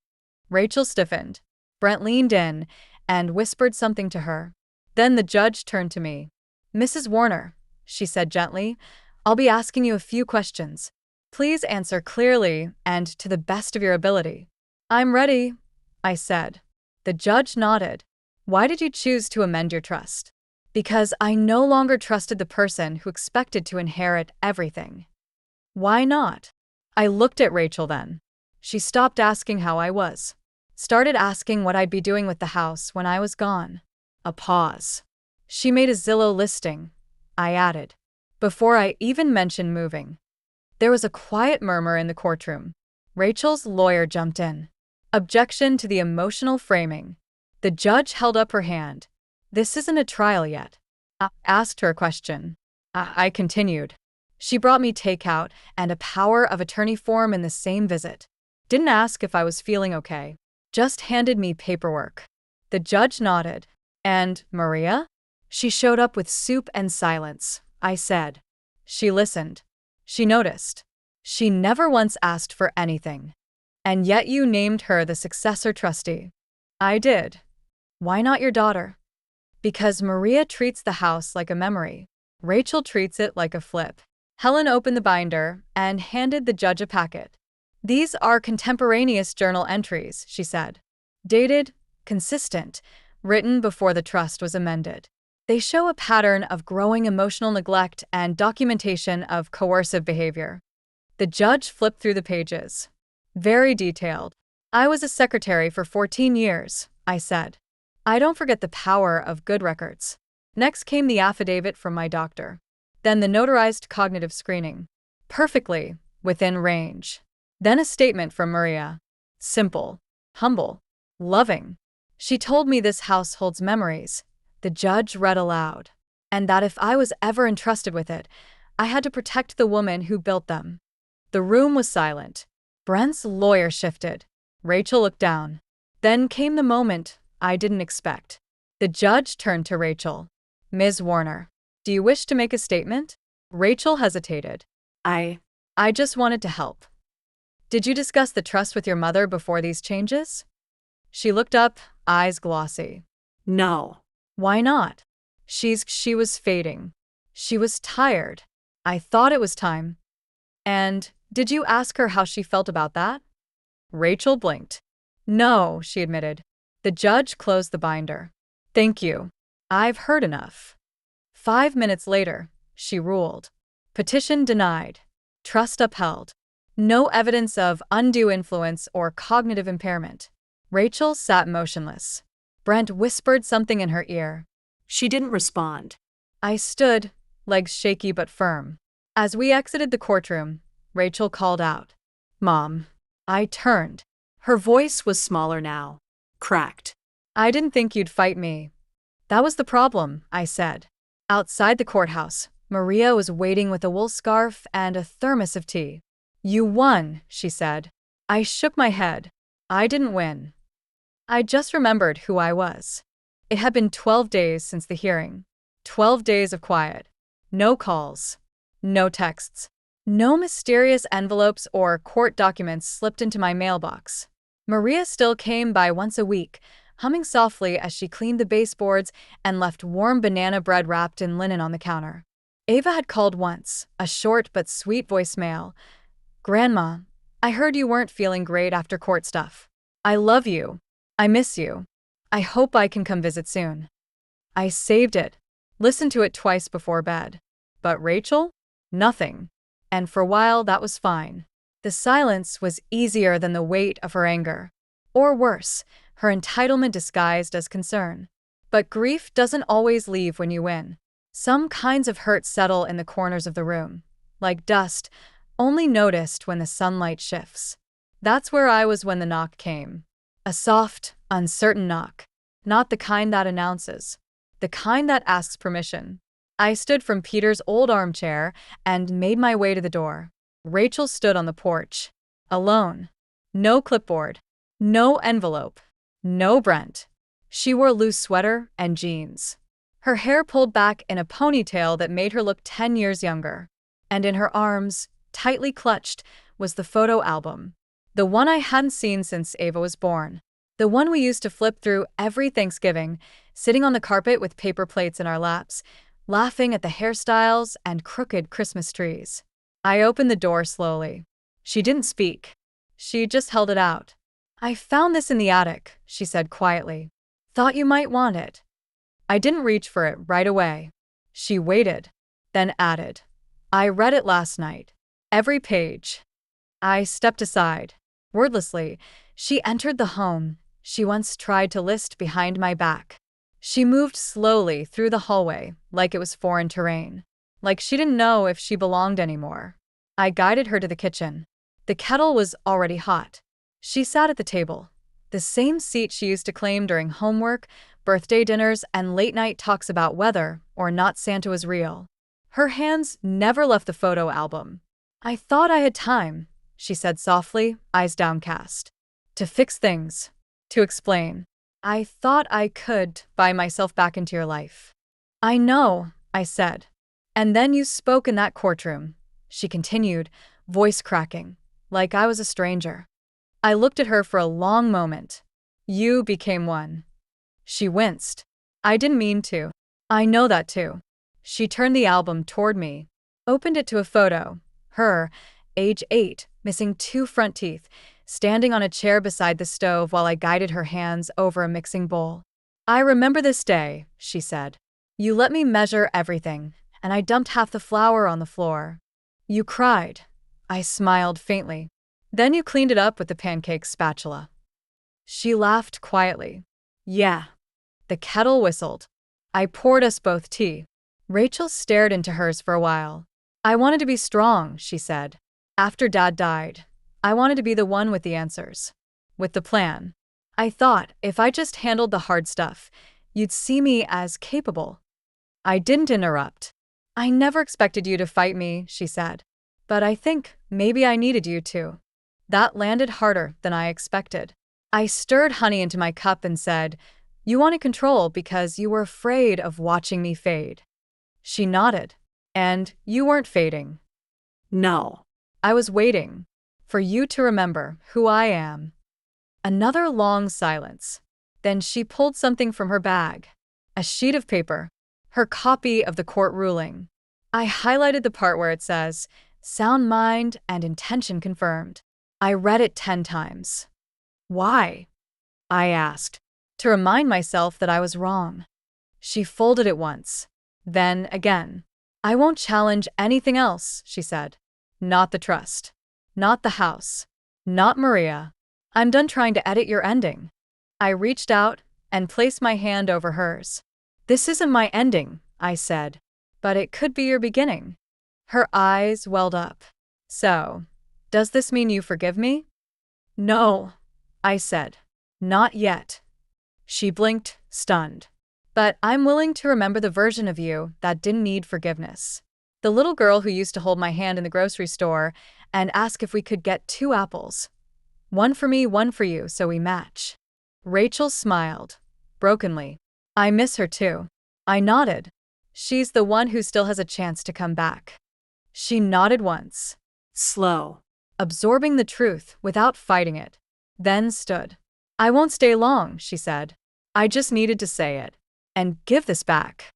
Rachel stiffened. Brent leaned in and whispered something to her. Then the judge turned to me. "Mrs. Warner," she said gently, "I'll be asking you a few questions. Please answer clearly and to the best of your ability." "I'm ready," I said. The judge nodded. "Why did you choose to amend your trust?" "Because I no longer trusted the person who expected to inherit everything." "Why not?" I looked at Rachel then. She stopped asking how I was. Started asking what I'd be doing with the house when I was gone. A pause. "She made a Zillow listing," I added, before I even mentioned moving. There was a quiet murmur in the courtroom. Rachel's lawyer jumped in. "Objection to the emotional framing." The judge held up her hand. "This isn't a trial yet." I asked her a question. I continued. "She brought me takeout and a power of attorney form in the same visit. Didn't ask if I was feeling okay. Just handed me paperwork." The judge nodded. "And Maria?" "She showed up with soup and silence," I said. "She listened. She noticed. She never once asked for anything. And yet you named her the successor trustee. I did. Why not your daughter? Because Maria treats the house like a memory. Rachel treats it like a flip. Helen opened the binder and handed the judge a packet. These are contemporaneous journal entries, she said. Dated, consistent, written before the trust was amended. They show a pattern of growing emotional neglect and documentation of coercive behavior. The judge flipped through the pages. Very detailed. I was a secretary for 14 years, I said. I don't forget the power of good records. Next came the affidavit from my doctor. Then the notarized cognitive screening. Perfectly within range. Then a statement from Maria. Simple, humble, loving. She told me this house holds memories, the judge read aloud, and that if I was ever entrusted with it, I had to protect the woman who built them. The room was silent. Brent's lawyer shifted. Rachel looked down. Then came the moment I didn't expect. The judge turned to Rachel. Ms. Warner, do you wish to make a statement? Rachel hesitated. I just wanted to help. Did you discuss the trust with your mother before these changes? She looked up, eyes glossy. No. Why not? She was fading. She was tired. I thought it was time. And did you ask her how she felt about that? Rachel blinked. No, she admitted. The judge closed the binder. Thank you. I've heard enough. 5 minutes later, she ruled. Petition denied. Trust upheld. No evidence of undue influence or cognitive impairment. Rachel sat motionless. Brent whispered something in her ear. She didn't respond. I stood, legs shaky but firm. As we exited the courtroom, Rachel called out, Mom. I turned. Her voice was smaller now. Cracked. I didn't think you'd fight me. That was the problem, I said. Outside the courthouse, Maria was waiting with a wool scarf and a thermos of tea. You won, she said. I shook my head. I didn't win. I just remembered who I was. It had been 12 days since the hearing. 12 days of quiet. No calls. No texts. No mysterious envelopes or court documents slipped into my mailbox. Maria still came by once a week, humming softly as she cleaned the baseboards and left warm banana bread wrapped in linen on the counter. Ava had called once, a short but sweet voicemail. Grandma, I heard you weren't feeling great after court stuff. I love you. I miss you. I hope I can come visit soon. I saved it, listened to it twice before bed. But Rachel? Nothing. And for a while that was fine. The silence was easier than the weight of her anger. Or worse, her entitlement disguised as concern. But grief doesn't always leave when you win. Some kinds of hurt settle in the corners of the room, like dust, only noticed when the sunlight shifts. That's where I was when the knock came. A soft, uncertain knock. Not the kind that announces. The kind that asks permission. I stood from Peter's old armchair and made my way to the door. Rachel stood on the porch. Alone. No clipboard. No envelope. No Brent. She wore a loose sweater and jeans. Her hair pulled back in a ponytail that made her look 10 years younger. And in her arms, tightly clutched, was the photo album. The one I hadn't seen since Ava was born. The one we used to flip through every Thanksgiving, sitting on the carpet with paper plates in our laps, laughing at the hairstyles and crooked Christmas trees. I opened the door slowly. She didn't speak. She just held it out. I found this in the attic, she said quietly. Thought you might want it. I didn't reach for it right away. She waited, then added. I read it last night. Every page. I stepped aside. Wordlessly, she entered the home she once tried to list behind my back. She moved slowly through the hallway, like it was foreign terrain. Like she didn't know if she belonged anymore. I guided her to the kitchen. The kettle was already hot. She sat at the table, the same seat she used to claim during homework, birthday dinners, and late-night talks about whether or not Santa was real. Her hands never left the photo album. I thought I had time, she said softly, eyes downcast. To fix things. To explain. I thought I could buy myself back into your life. I know, I said. And then you spoke in that courtroom. she continued, voice cracking, like I was a stranger. I looked at her for a long moment. You became one. She winced. I didn't mean to. I know that too. She turned the album toward me, opened it to a photo. Her, age 8, missing 2 front teeth, standing on a chair beside the stove while I guided her hands over a mixing bowl. I remember this day, she said. You let me measure everything, and I dumped half the flour on the floor. You cried. I smiled faintly. Then you cleaned it up with the pancake spatula. She laughed quietly. Yeah. The kettle whistled. I poured us both tea. Rachel stared into hers for a while. I wanted to be strong, she said. After Dad died, I wanted to be the one with the answers. With the plan. I thought if I just handled the hard stuff, you'd see me as capable. I didn't interrupt. I never expected you to fight me, she said. But I think maybe I needed you to. That landed harder than I expected. I stirred honey into my cup and said, You wanted control because you were afraid of watching me fade. She nodded. And you weren't fading. No. I was waiting for you to remember who I am. Another long silence. Then she pulled something from her bag. A sheet of paper. Her copy of the court ruling. I highlighted the part where it says, Sound mind and intention confirmed. I read it 10 times. Why? I asked, to remind myself that I was wrong. She folded it once. Then again. I won't challenge anything else, she said. Not the trust. Not the house. Not Maria. I'm done trying to edit your ending. I reached out and placed my hand over hers. This isn't my ending, I said, but it could be your beginning. Her eyes welled up. So, does this mean you forgive me? No, I said. Not yet. She blinked, stunned. But I'm willing to remember the version of you that didn't need forgiveness. The little girl who used to hold my hand in the grocery store and ask if we could get 2 apples. One for me, one for you, so we match. Rachel smiled, brokenly. I miss her too. I nodded. She's the one who still has a chance to come back. She nodded once. Slow. Absorbing the truth without fighting it. Then stood. I won't stay long, she said. I just needed to say it. And give this back.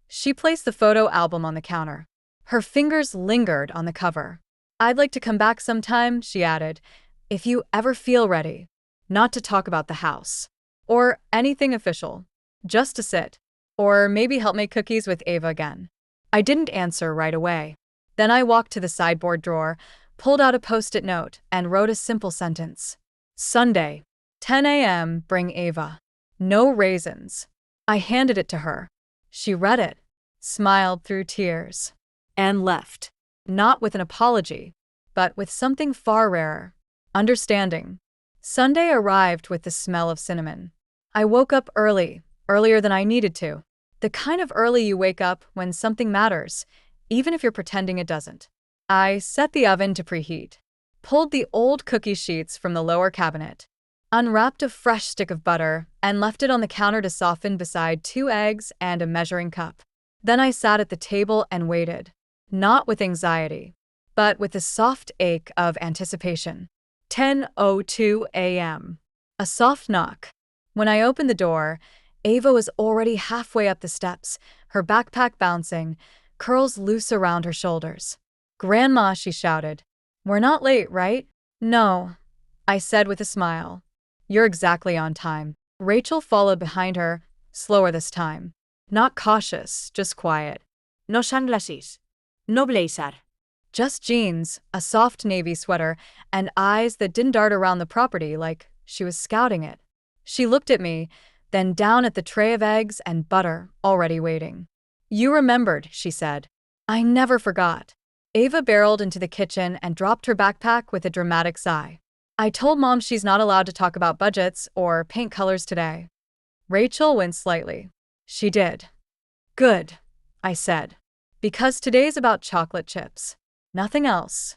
She placed the photo album on the counter. Her fingers lingered on the cover. I'd like to come back sometime, she added, if you ever feel ready. Not to talk about the house. Or anything official. Just to sit. Or maybe help make cookies with Ava again. I didn't answer right away. Then I walked to the sideboard drawer, pulled out a post-it note, and wrote a simple sentence. Sunday, 10 a.m., bring Ava. No raisins. I handed it to her. She read it, smiled through tears, And left. not with an apology, but with something far rarer, understanding. Sunday arrived with the smell of cinnamon. I woke up early, earlier than I needed to. The kind of early you wake up when something matters, even if you're pretending it doesn't. I set the oven to preheat, pulled the old cookie sheets from the lower cabinet, unwrapped a fresh stick of butter, and left it on the counter to soften beside 2 eggs and a measuring cup. Then I sat at the table and waited, not with anxiety, but with the soft ache of anticipation. 10:02 a.m. A soft knock. When I opened the door, Ava was already halfway up the steps, her backpack bouncing, curls loose around her shoulders. Grandma, she shouted. We're not late, right? No, I said with a smile. You're exactly on time. Rachel followed behind her, slower this time. Not cautious, just quiet. No sunglasses. No blazer. Just jeans, a soft navy sweater, and eyes that didn't dart around the property like she was scouting it. She looked at me, then down at the tray of eggs and butter already waiting. You remembered, she said. I never forgot. Ava barreled into the kitchen and dropped her backpack with a dramatic sigh. I told Mom she's not allowed to talk about budgets or paint colors today. Rachel winced slightly. She did. Good, I said. Because today's about chocolate chips. Nothing else.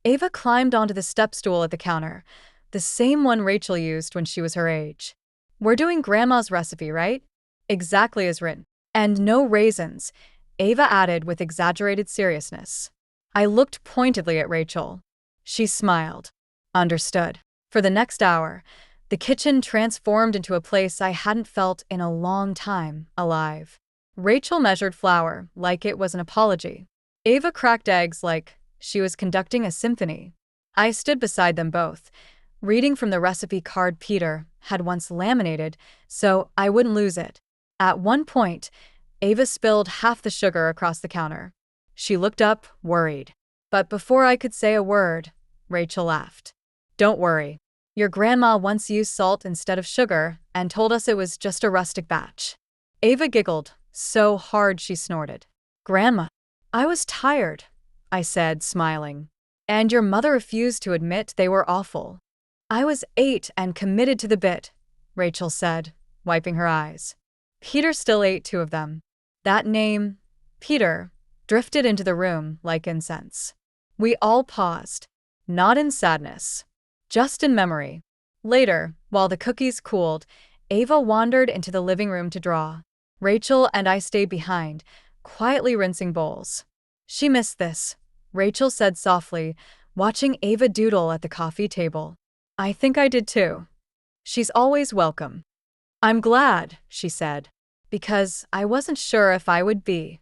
Ava climbed onto the step stool at the counter, the same one Rachel used when she was her age. We're doing Grandma's recipe, right? Exactly as written. And no raisins, Ava added with exaggerated seriousness. I looked pointedly at Rachel. She smiled. Understood. For the next hour, the kitchen transformed into a place I hadn't felt in a long time, alive. Rachel measured flour like it was an apology. Ava cracked eggs like she was conducting a symphony. I stood beside them both, reading from the recipe card Peter had once laminated so I wouldn't lose it. At one point, Ava spilled half the sugar across the counter. She looked up, worried. But before I could say a word, Rachel laughed. Don't worry. Your grandma once used salt instead of sugar and told us it was just a rustic batch. Ava giggled so hard she snorted. Grandma. I was tired, I said, smiling. And your mother refused to admit they were awful. I was 8 and committed to the bit, Rachel said, wiping her eyes. Peter still ate 2 of them. That name, Peter, drifted into the room like incense. We all paused, not in sadness, just in memory. Later, while the cookies cooled, Ava wandered into the living room to draw. Rachel and I stayed behind, quietly rinsing bowls. She missed this, Rachel said softly, watching Ava doodle at the coffee table. I think I did too. She's always welcome. I'm glad, she said, because I wasn't sure if I would be.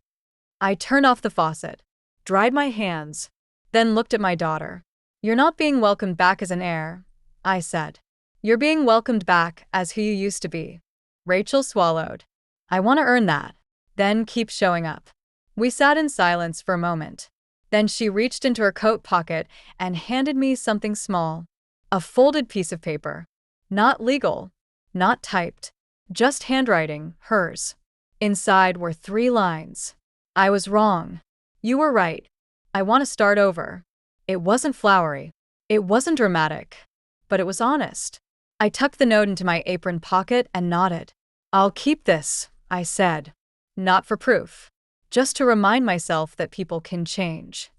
I turned off the faucet, dried my hands, then looked at my daughter. You're not being welcomed back as an heir, I said. You're being welcomed back as who you used to be. Rachel swallowed. I want to earn that. Then keep showing up. We sat in silence for a moment. Then she reached into her coat pocket and handed me something small. A folded piece of paper. Not legal, not typed, just handwriting, hers. Inside were 3 lines. I was wrong. You were right. I want to start over. It wasn't flowery. It wasn't dramatic. But it was honest. I tucked the note into my apron pocket and nodded. I'll keep this, I said. Not for proof. Just to remind myself that people can change.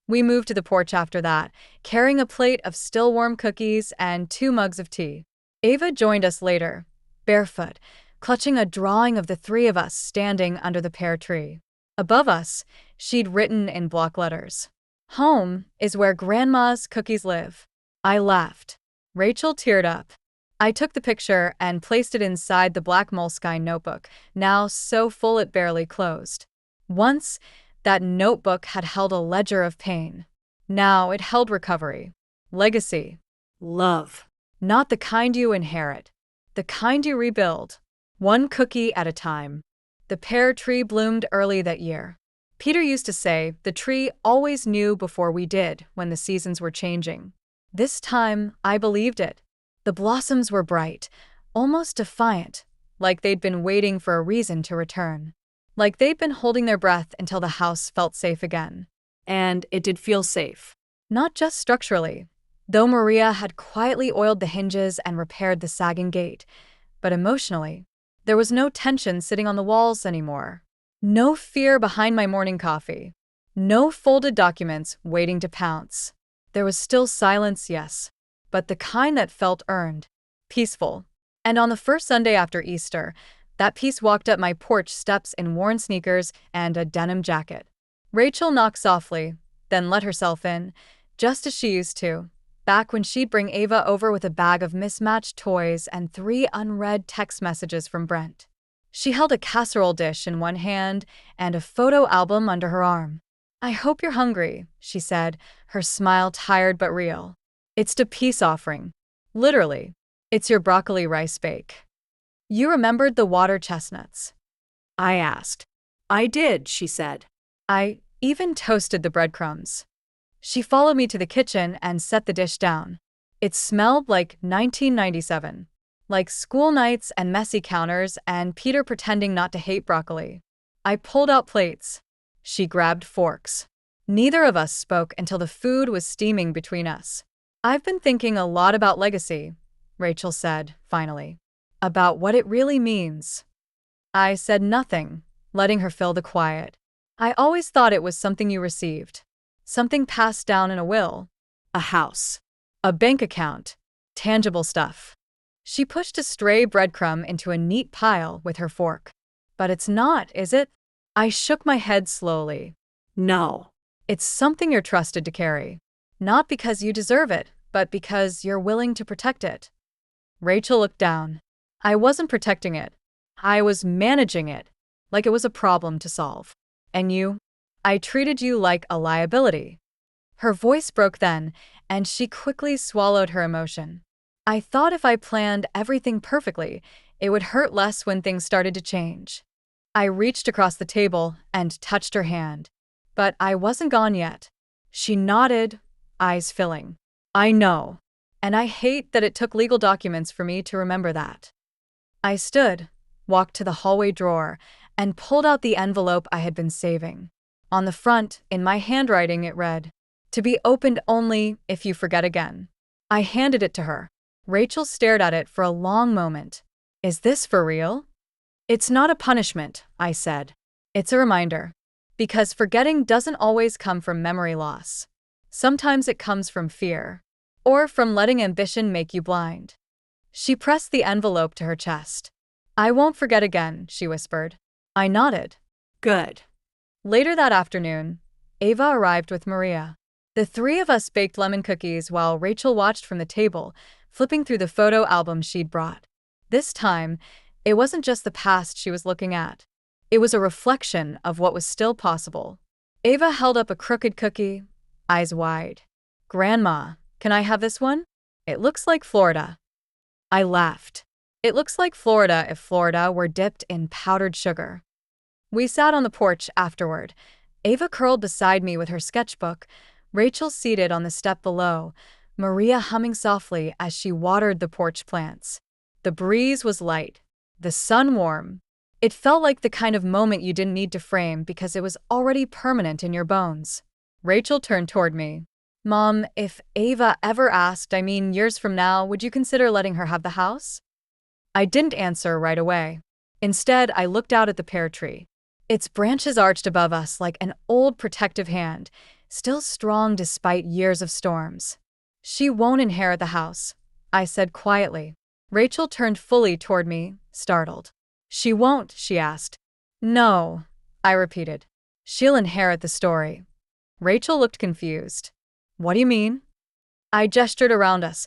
We moved to the porch after that, carrying a plate of still warm cookies and 2 mugs of tea. Ava joined us later, barefoot, clutching a drawing of the 3 of us standing under the pear tree. Above us, she'd written in block letters, "Home is where Grandma's cookies live." I laughed. Rachel teared up. I took the picture and placed it inside the black moleskine notebook, now so full it barely closed. Once, that notebook had held a ledger of pain. Now it held recovery, legacy, Love. not the kind you inherit, the kind you rebuild, one cookie at a time. The pear tree bloomed early that year. Peter used to say the tree always knew before we did when the seasons were changing. This time, I believed it. The blossoms were bright, almost defiant, like they'd been waiting for a reason to return. Like they'd been holding their breath until the house felt safe again. And it did feel safe. Not just structurally, though Maria had quietly oiled the hinges and repaired the sagging gate, but emotionally. There was no tension sitting on the walls anymore. No fear behind my morning coffee. No folded documents waiting to pounce. There was still silence, yes, but the kind that felt earned, peaceful. And on the first Sunday after Easter, that peace walked up my porch steps in worn sneakers and a denim jacket. Rachel knocked softly, then let herself in, just as she used to, back when she'd bring Ava over with a bag of mismatched toys and 3 unread text messages from Brent. She held a casserole dish in one hand and a photo album under her arm. I hope you're hungry, she said, her smile tired but real. It's a peace offering. Literally. It's your broccoli rice bake. You remembered the water chestnuts? I asked. I did, she said. I even toasted the breadcrumbs. She followed me to the kitchen and set the dish down. It smelled like 1997. Like school nights and messy counters and Peter pretending not to hate broccoli. I pulled out plates. She grabbed forks. Neither of us spoke until the food was steaming between us. I've been thinking a lot about legacy, Rachel said, finally. About what it really means. I said nothing, letting her fill the quiet. I always thought it was something you received. Something passed down in a will. A house. A bank account. Tangible stuff. She pushed a stray breadcrumb into a neat pile with her fork. But it's not, is it? I shook my head slowly. No. It's something you're trusted to carry. Not because you deserve it, but because you're willing to protect it. Rachel looked down. I wasn't protecting it. I was managing it, like it was a problem to solve. And you? I treated you like a liability. Her voice broke then, and she quickly swallowed her emotion. I thought if I planned everything perfectly, it would hurt less when things started to change. I reached across the table and touched her hand. But I wasn't gone yet. She nodded, eyes filling. I know. And I hate that it took legal documents for me to remember that. I stood, walked to the hallway drawer, and pulled out the envelope I had been saving. On the front, in my handwriting, it read, "To be opened only if you forget again." I handed it to her. Rachel stared at it for a long moment. Is this for real? It's not a punishment, I said. It's a reminder. Because forgetting doesn't always come from memory loss. Sometimes it comes from fear. Or from letting ambition make you blind. She pressed the envelope to her chest. I won't forget again, she whispered. I nodded. Good. Later that afternoon, Ava arrived with Maria. The three of us baked lemon cookies while Rachel watched from the table, flipping through the photo album she'd brought. This time, it wasn't just the past she was looking at. It was a reflection of what was still possible. Ava held up a crooked cookie, eyes wide. Grandma, can I have this one? It looks like Florida. I laughed. It looks like Florida if Florida were dipped in powdered sugar. We sat on the porch afterward. Ava curled beside me with her sketchbook, Rachel seated on the step below, Maria humming softly as she watered the porch plants. The breeze was light, the sun warm. It felt like the kind of moment you didn't need to frame because it was already permanent in your bones. Rachel turned toward me. Mom, if Ava ever asked, years from now, would you consider letting her have the house? I didn't answer right away. Instead, I looked out at the pear tree. Its branches arched above us like an old protective hand, still strong despite years of storms. She won't inherit the house, I said quietly. Rachel turned fully toward me, startled. She won't, she asked. No, I repeated. She'll inherit the story. Rachel looked confused. What do you mean? I gestured around us,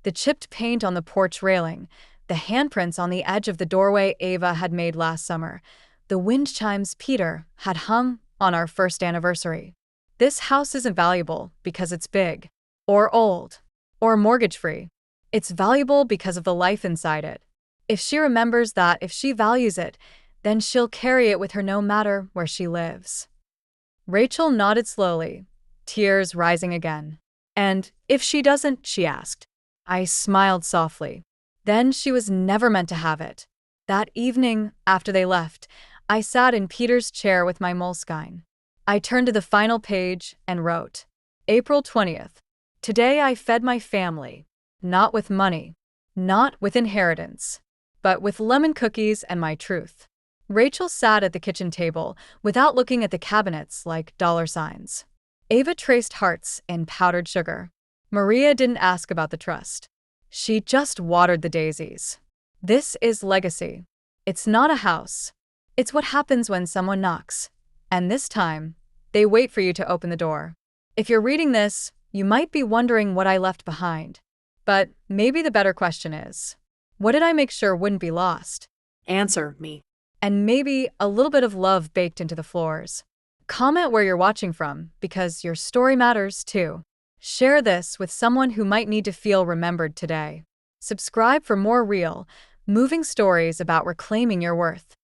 the chipped paint on the porch railing, the handprints on the edge of the doorway Ava had made last summer, the wind chimes Peter had hung on our first anniversary. This house isn't valuable because it's big, or old, or mortgage-free. It's valuable because of the life inside it. If she remembers that, if she values it, then she'll carry it with her no matter where she lives. Rachel nodded slowly, tears rising again. And if she doesn't, she asked. I smiled softly. Then she was never meant to have it. That evening, after they left, I sat in Peter's chair with my Moleskine. I turned to the final page and wrote, April 20th. Today I fed my family, not with money, not with inheritance, but with lemon cookies and my truth. Rachel sat at the kitchen table without looking at the cabinets like dollar signs. Ava traced hearts in powdered sugar. Maria didn't ask about the trust. She just watered the daisies. This is legacy. It's not a house. It's what happens when someone knocks. And this time, they wait for you to open the door. If you're reading this, you might be wondering what I left behind. But maybe the better question is, what did I make sure wouldn't be lost? Answer me. And maybe a little bit of love baked into the floors. Comment where you're watching from, because your story matters too. Share this with someone who might need to feel remembered today. Subscribe for more real, moving stories about reclaiming your worth.